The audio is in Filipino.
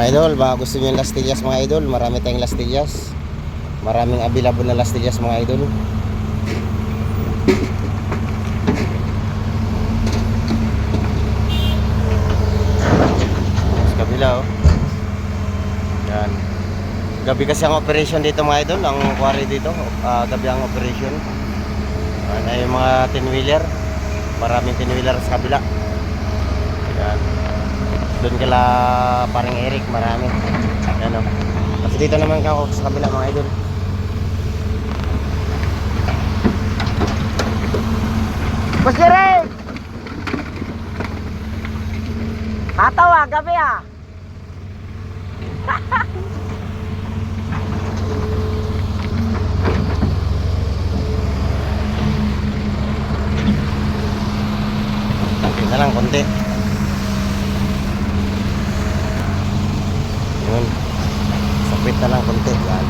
Mga idol, baka gusto nyo yung lastillas mga idol. Marami tayong lastillas. Maraming available na lastillas mga idol. Sa kabila oh. Yan. Gabi kasi ang operation dito mga idol. Ang quarry dito, gabi ang operation. Yan ay yung mga 10-wheeler. Maraming 10-wheeler sa kabila. Yan. Doon kala parang Eric, marami. Yan o. Kasi dito naman ako sa kabila mga idol. Boss Eric! Hataw gabi Konti na lang, konti. Yun. Sapit na lang konti. Yan.